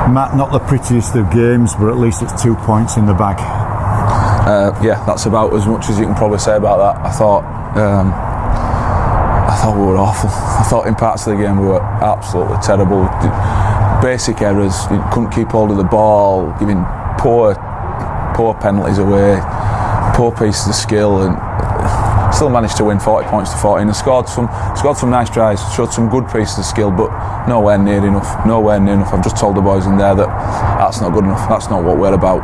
Matt, not the prettiest of games, but at least it's 2 points in the bag. Yeah, that's about as much as you can probably say about that. I thought we were awful. I thought in parts of the game we were absolutely terrible. Basic errors, you couldn't keep hold of the ball, giving poor penalties away, poor pieces of skill, and still managed to win 40 points to 14 and scored some nice tries, showed some good pieces of skill, but nowhere near enough. I've just told the boys in there that that's not good enough. That's not what we're about.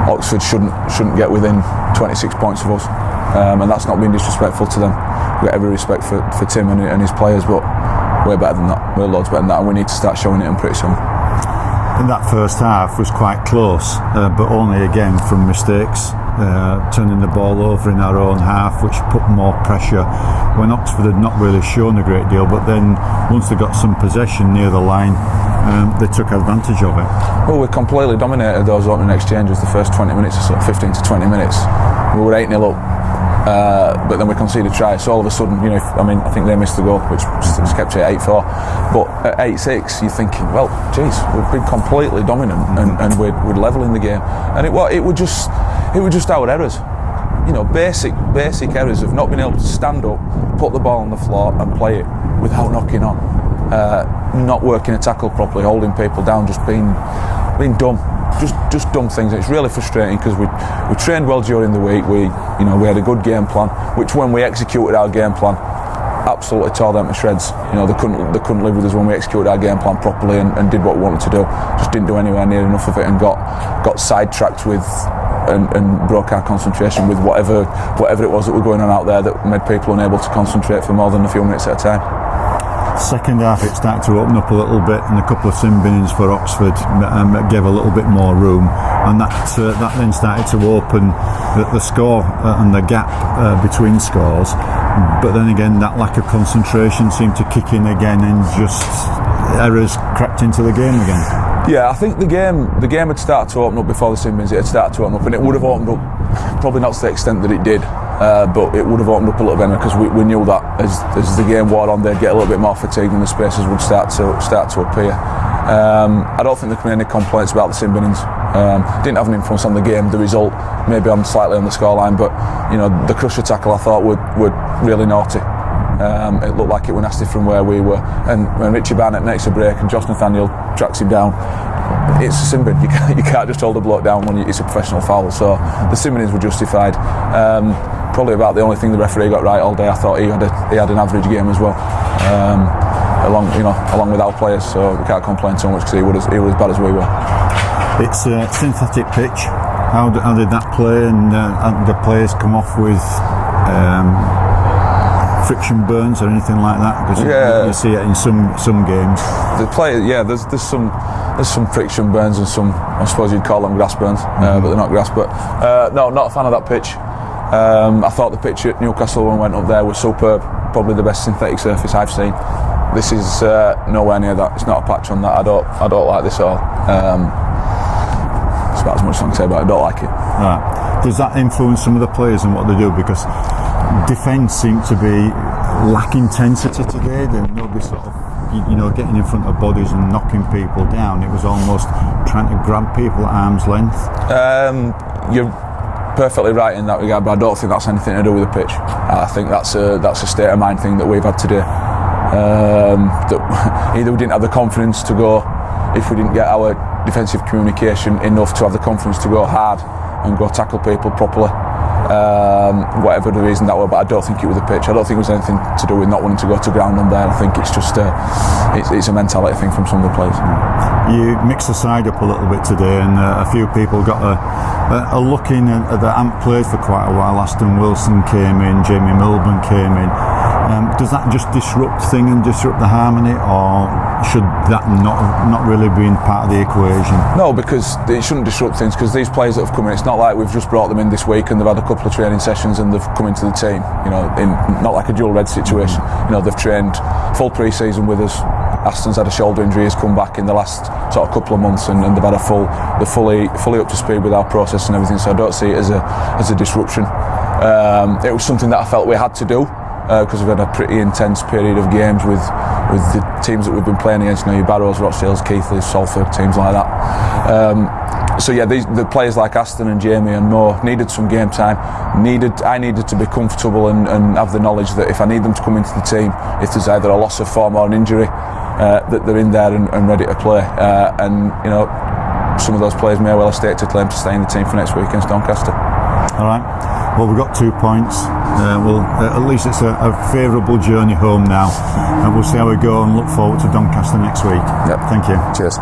Oxford shouldn't get within 26 points of us, and that's not being disrespectful to them. We've got every respect for Tim and his players, but we're better than that. We're loads better than that, and we need to start showing it, and pretty soon. And that first half was quite close, but only again from mistakes, turning the ball over in our own half, which put more pressure when Oxford had not really shown a great deal. But then once they got some possession near the line, they took advantage of it. Well, we completely dominated those opening exchanges the first 20 minutes or so, 15 to 20 minutes. We were 8-0 up, but then we conceded twice. So all of a sudden, I think they missed the goal, which just kept it at 8-4. But at 8-6, you're thinking, well, geez, we've been completely dominant, and we're levelling the game. And it was just our errors. Basic errors of not being able to stand up, put the ball on the floor and play it without knocking on. Not working a tackle properly, holding people down, just being dumb, just dumb things. It's really frustrating because we trained well during the week. We had a good game plan, which when we executed our game plan, absolutely tore them to shreds. They couldn't live with us when we executed our game plan properly and did what we wanted to do. Just didn't do anywhere near enough of it and got sidetracked with and broke our concentration with whatever it was that were going on out there that made people unable to concentrate for more than a few minutes at a time. Second half it started to open up a little bit, and a couple of sin binnings for Oxford gave a little bit more room, and that then started to open the score and the gap between scores. But then again, that lack of concentration seemed to kick in again, and just errors crept into the game again. Yeah, I think the game had started to open up before the sin bins. It had started to open up, and it would have opened up, probably not to the extent that it did, but it would have opened up a little bit because we knew that as the game wore on, they'd get a little bit more fatigued and the spaces would start to appear. I don't think there can be any complaints about the sin binnings. Didn't have an influence on the game, the result, maybe slightly on the scoreline, but the Crusher tackle I thought were really naughty. It looked like it was nasty from where we were, and when Richie Barnett makes a break and Josh Nathaniel tracks him down, it's a sin bin. You can't just hold a bloke down when it's a professional foul. So the sin bins were justified. Probably about the only thing the referee got right all day. I thought he had an average game as well, along with our players. So we can't complain too much because he was as bad as we were. It's a synthetic pitch. How did that play? And the players come off with friction burns or anything like that? Because you see it in some games. The player, there's some friction burns and some, I suppose you'd call them grass burns, but they're not grass. But no, not a fan of that pitch. I thought the pitch at Newcastle when we went up there was superb, probably the best synthetic surface I've seen. This is nowhere near that. It's not a patch on that. I don't like this at all. That's about as much as I can say about it. I don't like it. Right. Does that influence some of the players and what they do? Because defence seemed to be lacking intensity today. Nobody sort of getting in front of bodies and knocking people down. It was almost trying to grab people at arm's length. You're perfectly right in that regard, but I don't think that's anything to do with the pitch. I think that's a state of mind thing that we've had today. That either we didn't have the confidence to go, if we didn't get our defensive communication enough to have the confidence to go hard and go tackle people properly. Whatever the reason that was, but I don't think it was the pitch. I don't think it was anything to do with not wanting to go to ground on there. I think it's just it's a mentality thing from some of the players. You mixed the side up a little bit today, and a few people got a look in that hadn't played for quite a while. Aston Wilson came in, Jamie Milburn came in. Does that just disrupt things and disrupt the harmony, or should that not really be part of the equation? No, because it shouldn't disrupt things, because these players that have come in, it's not like we've just brought them in this week and they've had a couple of training sessions and they've come into the team, not like a dual red situation. They've trained full pre-season with us. Aston's had a shoulder injury, has come back in the last sort of couple of months, and they've had they're fully up to speed with our process and everything, so I don't see it as a disruption. It was something that I felt we had to do, because we've had a pretty intense period of games with with the teams that we've been playing against, your Barrows, Rochdales, Keighley, Salford, teams like that. So yeah, the players like Aston and Jamie and Mo needed some game time. I needed to be comfortable and have the knowledge that if I need them to come into the team, if there's either a loss of form or an injury, that they're in there and ready to play. And some of those players may well have staked a claim to stay in the team for next week against Doncaster. All right. Well, we've got 2 points. At least it's a favourable journey home now, and we'll see how we go and look forward to Doncaster next week. Yep. Thank you. Cheers.